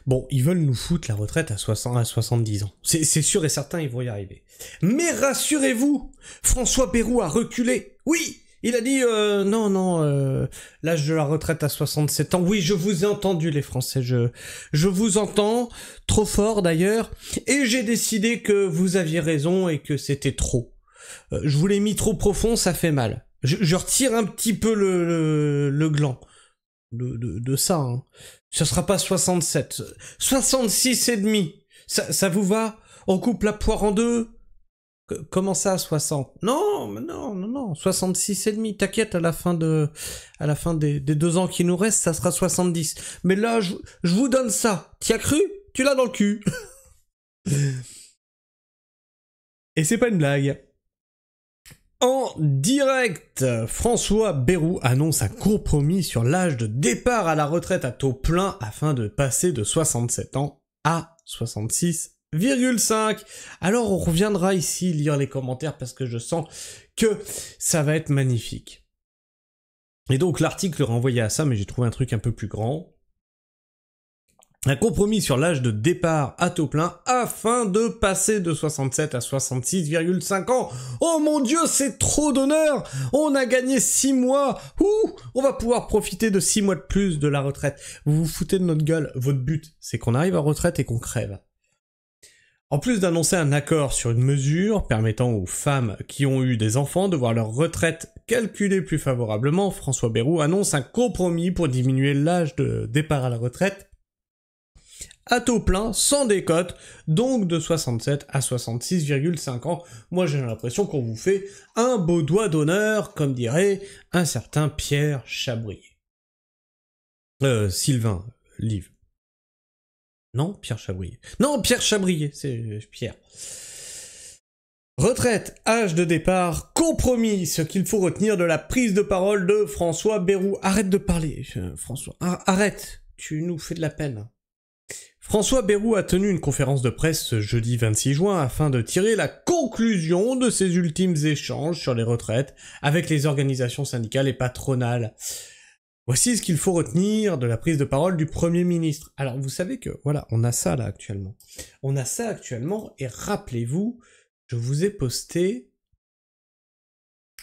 Bon, ils veulent nous foutre la retraite à 60 à 70 ans. C'est sûr et certain, ils vont y arriver. Mais rassurez-vous, François Bayrou a reculé. Oui, il a dit non, l'âge de la retraite à 67 ans. Oui, je vous ai entendu les Français, je vous entends, trop fort d'ailleurs, et j'ai décidé que vous aviez raison et que c'était trop. Je vous l'ai mis trop profond, ça fait mal. Je retire un petit peu le gland de ça. Hein. Ça sera pas 67, 66 et demi. Ça vous va? On coupe la poire en deux? Comment ça, 60? Non, 66 et demi. T'inquiète, à la fin des 2 ans qui nous restent, ça sera 70. Mais là, je vous donne ça. T'y as cru? Tu l'as dans le cul. Et c'est pas une blague. En direct, François Bayrou annonce un compromis sur l'âge de départ à la retraite à taux plein afin de passer de 67 ans à 66,5. Alors on reviendra ici lire les commentaires parce que je sens que ça va être magnifique. Et donc l'article renvoyait à ça, mais j'ai trouvé un truc un peu plus grand. Un compromis sur l'âge de départ à taux plein afin de passer de 67 à 66,5 ans. Oh mon Dieu, c'est trop d'honneur! On a gagné 6 mois! On va pouvoir profiter de 6 mois de plus de la retraite. Vous vous foutez de notre gueule. Votre but, c'est qu'on arrive à retraite et qu'on crève. En plus d'annoncer un accord sur une mesure permettant aux femmes qui ont eu des enfants de voir leur retraite calculée plus favorablement, François Bayrou annonce un compromis pour diminuer l'âge de départ à la retraite à taux plein, sans décote, donc de 67 à 66,5 ans. Moi j'ai l'impression qu'on vous fait un beau doigt d'honneur, comme dirait un certain Pierre Chabrier. Sylvain Live. Non, Pierre Chabrier. Non, Pierre Chabrier, c'est Pierre. Retraite, âge de départ, compromis, ce qu'il faut retenir de la prise de parole de François Bayrou. Arrête de parler, François. Arrête, tu nous fais de la peine. François Bayrou a tenu une conférence de presse ce jeudi 26 juin afin de tirer la conclusion de ses ultimes échanges sur les retraites avec les organisations syndicales et patronales. Voici ce qu'il faut retenir de la prise de parole du Premier ministre. Alors vous savez que, voilà, on a ça là actuellement. On a ça actuellement et rappelez-vous, je vous ai posté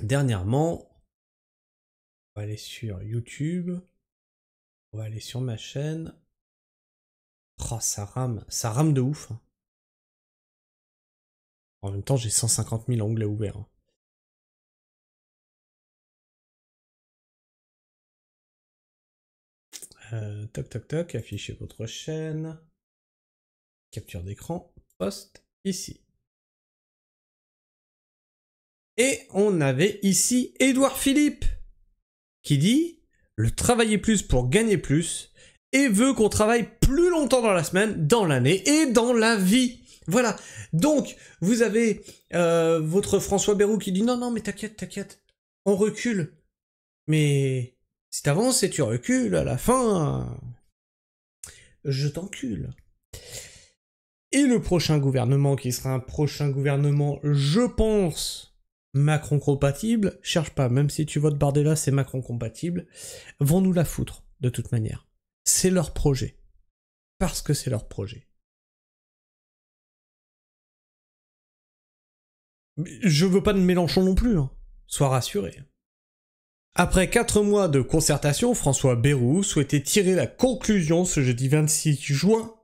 dernièrement, on va aller sur YouTube, on va aller sur ma chaîne. Oh, ça rame de ouf. En même temps, j'ai 150 000 onglets ouverts. Toc, affichez votre chaîne. Capture d'écran, poste, ici. Et on avait ici Édouard Philippe, qui dit « Le travailler plus pour gagner plus » et veut qu'on travaille plus longtemps dans la semaine, dans l'année et dans la vie. Voilà. Donc, vous avez votre François Bayrou qui dit « Non, mais t'inquiète, on recule. Mais si t'avances et tu recules, à la fin, je t'encule. » Et le prochain gouvernement, qui sera un prochain gouvernement, je pense, Macron compatible, cherche pas, même si tu votes Bardella, c'est Macron compatible, vont nous la foutre, de toute manière. C'est leur projet. Parce que c'est leur projet. Je veux pas de Mélenchon non plus, hein. Sois rassuré. Après 4 mois de concertation, François Bayrou souhaitait tirer la conclusion ce jeudi 26 juin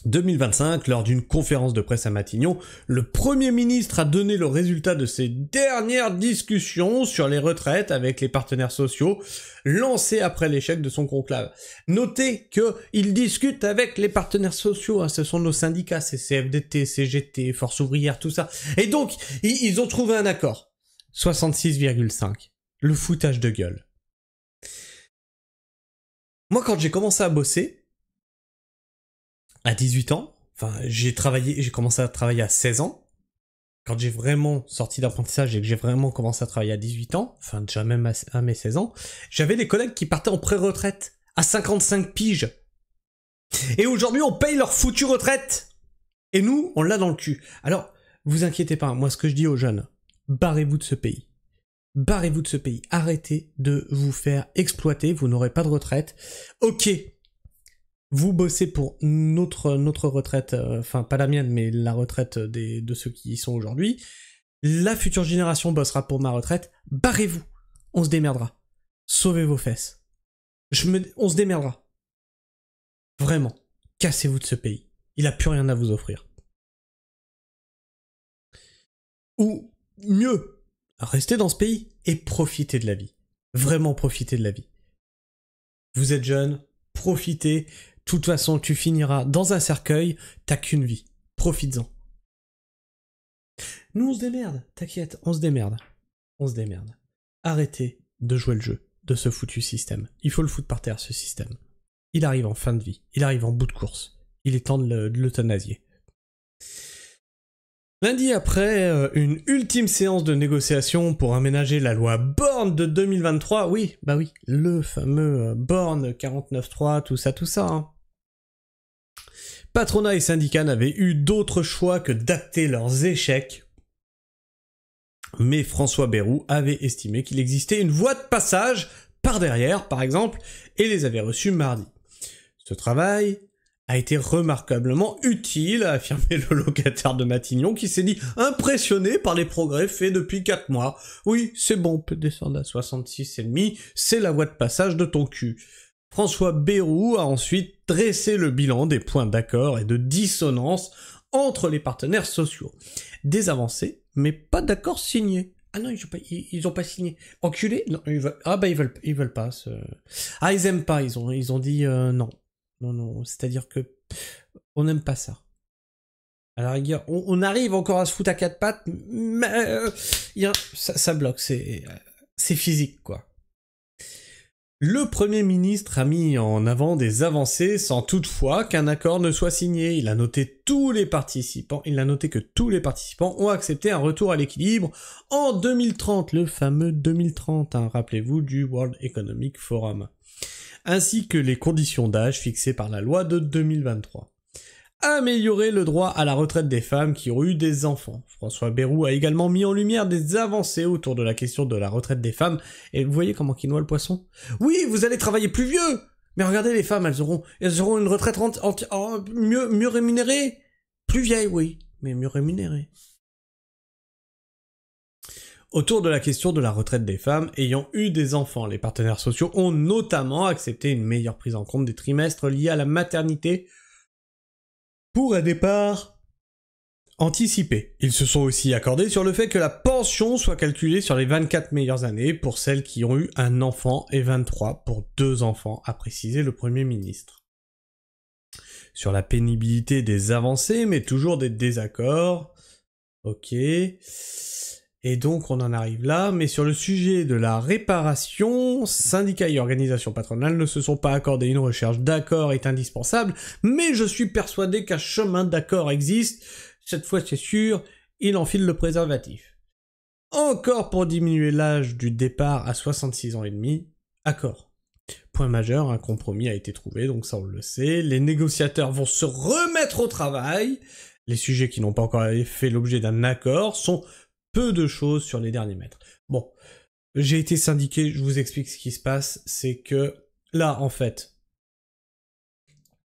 2025, lors d'une conférence de presse à Matignon, le Premier ministre a donné le résultat de ses dernières discussions sur les retraites avec les partenaires sociaux, lancées après l'échec de son conclave. Notez qu'il discute avec les partenaires sociaux, hein, ce sont nos syndicats, c'est CFDT, CGT, Force ouvrière, tout ça. Et donc, ils ont trouvé un accord. 66,5. Le foutage de gueule. Moi, quand j'ai commencé à bosser, à 18 ans, enfin j'ai commencé à travailler à 16 ans, quand j'ai vraiment sorti d'apprentissage et que j'ai vraiment commencé à travailler à 18 ans, enfin déjà même à mes 16 ans, j'avais des collègues qui partaient en pré-retraite, à 55 piges. Et aujourd'hui on paye leur foutue retraite. Et nous, on l'a dans le cul. Alors, vous inquiétez pas, moi ce que je dis aux jeunes, barrez-vous de ce pays. Barrez-vous de ce pays. Arrêtez de vous faire exploiter, vous n'aurez pas de retraite. Ok. vous bossez pour notre retraite, enfin pas la mienne, mais la retraite de ceux qui y sont aujourd'hui. La future génération bossera pour ma retraite. Barrez-vous. On se démerdera. Sauvez vos fesses. On se démerdera. Vraiment. Cassez-vous de ce pays. Il a plus rien à vous offrir. Ou mieux, restez dans ce pays et profitez de la vie. Vraiment profitez de la vie. Vous êtes jeune, profitez. De toute façon, tu finiras dans un cercueil, t'as qu'une vie. Profites-en. Nous, on se démerde, t'inquiète, on se démerde. On se démerde. Arrêtez de jouer le jeu de ce foutu système. Il faut le foutre par terre, ce système. Il arrive en fin de vie, il arrive en bout de course. Il est temps de l'euthanasier. Lundi après, une ultime séance de négociation pour aménager la loi Borne de 2023. Oui, bah oui, le fameux Borne 49.3, tout ça, hein. Patronat et syndicats n'avaient eu d'autre choix que d'acter leurs échecs. Mais François Bayrou avait estimé qu'il existait une voie de passage par derrière, par exemple, et les avait reçus mardi. Ce travail a été remarquablement utile, a affirmé le locataire de Matignon, qui s'est dit impressionné par les progrès faits depuis 4 mois. Oui, c'est bon, on peut descendre à 66,5, c'est la voie de passage de ton cul. François Bayrou a ensuite dressé le bilan des points d'accord et de dissonance entre les partenaires sociaux. Des avancées, mais pas d'accord signés. Ah non, ils ont pas signé. Enculés? Non, ils veulent pas. Ah, ils aiment pas, ils ont dit non. Non, c'est-à-dire que on n'aime pas ça. À la rigueur, on arrive encore à se foutre à 4 pattes, mais ça bloque, c'est physique, quoi. Le Premier ministre a mis en avant des avancées sans toutefois qu'un accord ne soit signé. Il a noté que tous les participants ont accepté un retour à l'équilibre en 2030, le fameux 2030, hein, rappelez-vous, du World Economic Forum, ainsi que les conditions d'âge fixées par la loi de 2023. Améliorer le droit à la retraite des femmes qui ont eu des enfants. François Bayrou a également mis en lumière des avancées autour de la question de la retraite des femmes. Et vous voyez comment il noie le poisson? Oui, vous allez travailler plus vieux. Mais regardez, les femmes, elles auront une retraite mieux rémunérée. Plus vieille, oui, mais mieux rémunérée. Autour de la question de la retraite des femmes ayant eu des enfants, les partenaires sociaux ont notamment accepté une meilleure prise en compte des trimestres liés à la maternité pour un départ anticipé. Ils se sont aussi accordés sur le fait que la pension soit calculée sur les 24 meilleures années pour celles qui ont eu un enfant et 23 pour 2 enfants, a précisé le Premier ministre. Sur la pénibilité des avancées, mais toujours des désaccords. Ok. Et donc on en arrive là, mais sur le sujet de la réparation, syndicats et organisations patronales ne se sont pas accordés. Une recherche d'accord est indispensable, mais je suis persuadé qu'un chemin d'accord existe. Cette fois c'est sûr, il enfile le préservatif. Encore pour diminuer l'âge du départ à 66 ans et demi, accord. Point majeur, un compromis a été trouvé, donc ça on le sait. Les négociateurs vont se remettre au travail. Les sujets qui n'ont pas encore fait l'objet d'un accord sont peu de choses sur les derniers mètres. Bon, j'ai été syndiqué, je vous explique ce qui se passe, c'est que là, en fait,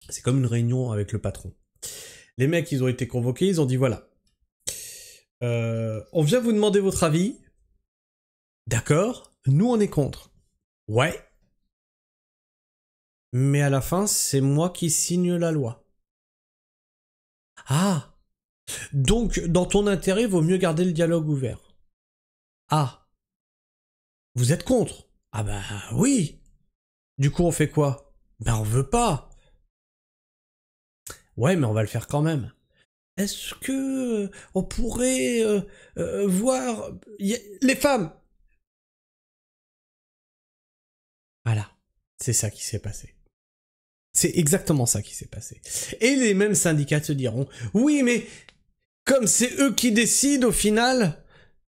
c'est comme une réunion avec le patron. Les mecs, ils ont été convoqués, ils ont dit voilà, on vient vous demander votre avis, d'accord, nous on est contre. Ouais. Mais à la fin, c'est moi qui signe la loi. Ah! Donc, dans ton intérêt, vaut mieux garder le dialogue ouvert. Ah. Vous êtes contre? Ah bah oui. Du coup, on fait quoi? Ben on veut pas. Ouais, mais on va le faire quand même. Est-ce que on pourrait voir les femmes? Voilà. C'est ça qui s'est passé. C'est exactement ça qui s'est passé. Et les mêmes syndicats te diront, oui, mais comme c'est eux qui décident au final,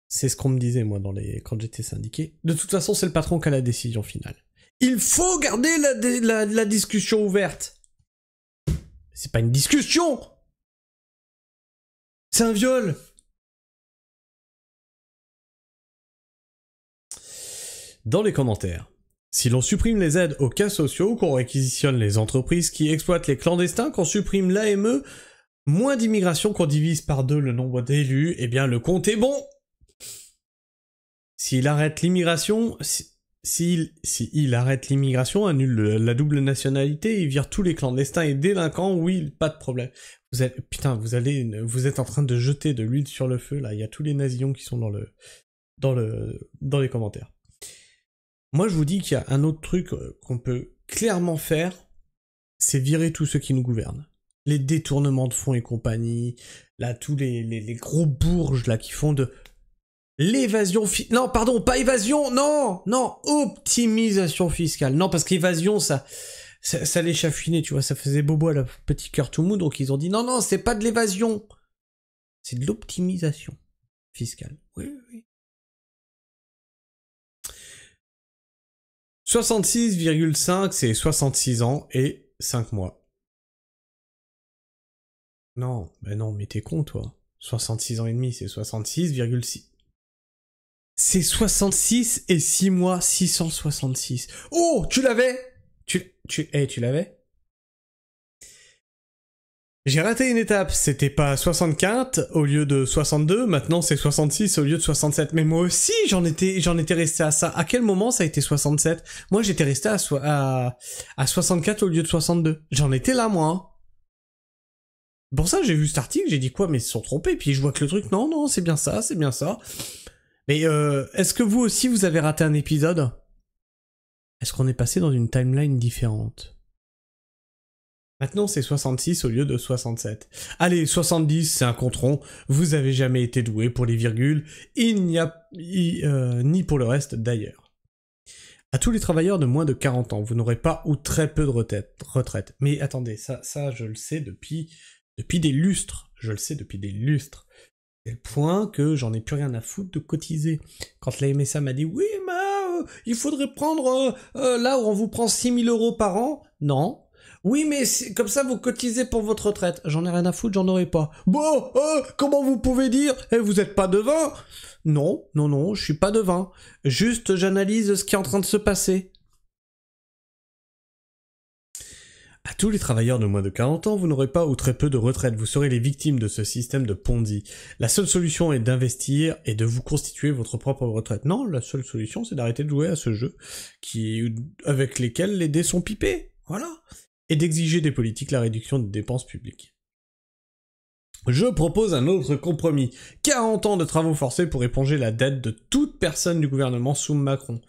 c'est ce qu'on me disait moi quand j'étais syndiqué, de toute façon c'est le patron qui a la décision finale. Il faut garder la discussion ouverte. C'est pas une discussion, c'est un viol. Dans les commentaires, Si l'on supprime les aides aux cas sociaux, qu'on réquisitionne les entreprises qui exploitent les clandestins, qu'on supprime l'AME, moins d'immigration, qu'on divise par 2 le nombre d'élus, eh bien le compte est bon. S'il arrête l'immigration, s'il arrête l'immigration, annule la double nationalité, il vire tous les clandestins et délinquants, oui, pas de problème. Vous êtes en train de jeter de l'huile sur le feu, là, il y a tous les nazillons qui sont dans les commentaires. Moi, je vous dis qu'il y a un autre truc qu'on peut clairement faire, c'est virer tous ceux qui nous gouvernent. Les détournements de fonds et compagnie, là, tous les gros bourges, là, qui font de l'évasion non, pardon, pas évasion, non, optimisation fiscale. Non, parce qu'évasion, ça les chafouinait, tu vois, ça faisait bobo à la petit cœur tout mou, donc ils ont dit, non, c'est pas de l'évasion, c'est de l'optimisation fiscale. Oui. 66,5, c'est 66 ans et 5 mois. Non, mais t'es con, toi. 66 ans et demi, c'est 66,6. C'est 66 et 6 mois, 666. Oh, tu l'avais? Tu l'avais? J'ai raté une étape, c'était pas 64 au lieu de 62, maintenant c'est 66 au lieu de 67. Mais moi aussi, j'en étais resté à ça. À quel moment ça a été 67? Moi, j'étais resté à 64 au lieu de 62. J'en étais là, moi. Hein. Pour ça, j'ai vu cet article, j'ai dit quoi, mais ils se sont trompés. Puis je vois que le truc, non, c'est bien ça. Mais est-ce que vous aussi, vous avez raté un épisode? Est-ce qu'on est passé dans une timeline différente? Maintenant, c'est 66 au lieu de 67. Allez, 70, c'est un compte rond. Vous avez jamais été doué pour les virgules. Il n'y a ni pour le reste d'ailleurs. À tous les travailleurs de moins de 40 ans, vous n'aurez pas ou très peu de retraite. Mais attendez, ça je le sais depuis des lustres. C'est le point que j'en ai plus rien à foutre de cotiser. Quand la MSA m'a dit « Oui, mais il faudrait prendre là où on vous prend 6 000 € par an. » Non. Oui, mais comme ça, vous cotisez pour votre retraite. J'en ai rien à foutre, j'en aurai pas. Bon, comment vous pouvez dire? Vous êtes pas devin? Non, je suis pas devin. Juste, j'analyse ce qui est en train de se passer. À tous les travailleurs de moins de 40 ans, vous n'aurez pas ou très peu de retraite. Vous serez les victimes de ce système de Ponzi. La seule solution est d'investir et de vous constituer votre propre retraite. Non, la seule solution, c'est d'arrêter de jouer à ce jeu avec lesquels les dés sont pipés. Voilà. Et d'exiger des politiques la réduction des dépenses publiques. Je propose un autre compromis. 40 ans de travaux forcés pour éponger la dette de toute personne du gouvernement sous Macron.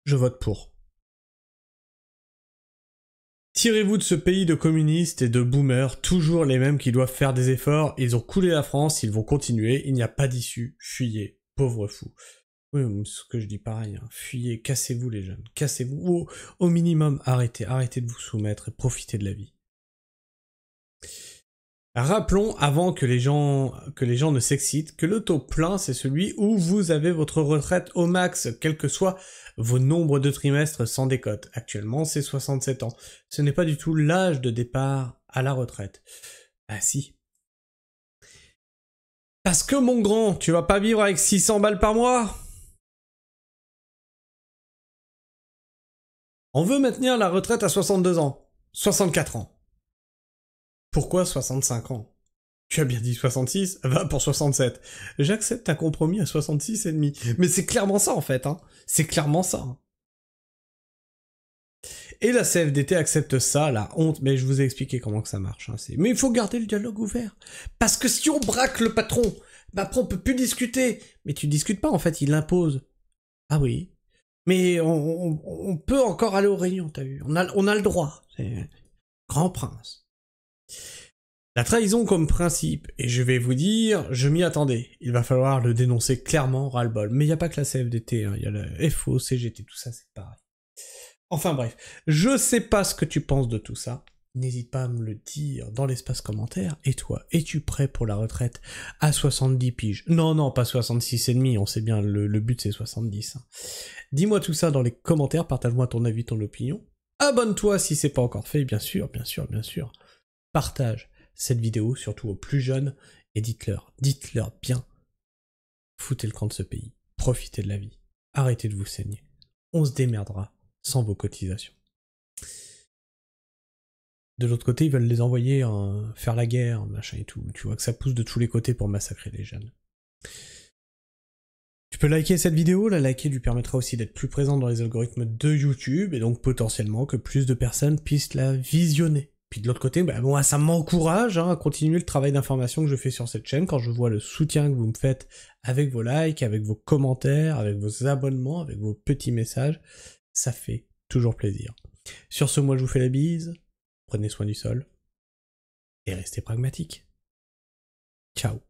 Je vote pour. Tirez-vous de ce pays de communistes et de boomers, toujours les mêmes qui doivent faire des efforts, ils ont coulé la France, ils vont continuer, il n'y a pas d'issue, fuyez, pauvres fous. Oui, ce que je dis pareil, hein. Fuyez, cassez-vous les jeunes, cassez-vous, au minimum, arrêtez de vous soumettre et profitez de la vie. Rappelons, avant que les gens ne s'excitent, que le taux plein, c'est celui où vous avez votre retraite au max, quels que soient vos nombres de trimestres sans décote. Actuellement, c'est 67 ans. Ce n'est pas du tout l'âge de départ à la retraite. Ah si. Parce que mon grand, tu vas pas vivre avec 600 balles par mois? On veut maintenir la retraite à 62 ans, 64 ans. Pourquoi 65 ans? Tu as bien dit 66, va pour 67. J'accepte un compromis à 66 et demi. Mais c'est clairement ça en fait, hein. C'est clairement ça. Et la CFDT accepte ça, la honte, mais je vous ai expliqué comment que ça marche. Hein. Mais il faut garder le dialogue ouvert. Parce que si on braque le patron, après on peut plus discuter. Mais tu discutes pas en fait, il l'impose. Ah oui. Mais on peut encore aller aux réunions, t'as vu. On a le droit. C'est grand prince. La trahison comme principe, et je vais vous dire, je m'y attendais. Il va falloir le dénoncer clairement, ras-le-bol. Mais il n'y a pas que la CFDT, hein. Il y a le FO, CGT, tout ça, c'est pareil. Enfin bref, je sais pas ce que tu penses de tout ça. N'hésite pas à me le dire dans l'espace commentaire. Et toi, es-tu prêt pour la retraite à 70 piges? Non, pas 66 et demi, on sait bien, le but c'est 70. Hein. Dis-moi tout ça dans les commentaires, partage-moi ton avis, ton opinion. Abonne-toi si c'est pas encore fait, bien sûr. Partage cette vidéo, surtout aux plus jeunes, et dites-leur bien, foutez le camp de ce pays, profitez de la vie, arrêtez de vous saigner, on se démerdera, sans vos cotisations. De l'autre côté, ils veulent les envoyer faire la guerre, machin et tout. Tu vois que ça pousse de tous les côtés pour massacrer les jeunes. Tu peux liker cette vidéo, la liker lui permettra aussi d'être plus présent dans les algorithmes de YouTube, et donc potentiellement que plus de personnes puissent la visionner. Puis de l'autre côté, bah bon, ça m'encourage à continuer le travail d'information que je fais sur cette chaîne, quand je vois le soutien que vous me faites avec vos likes, avec vos commentaires, avec vos abonnements, avec vos petits messages, ça fait toujours plaisir. Sur ce, moi je vous fais la bise, prenez soin du sol, et restez pragmatiques. Ciao.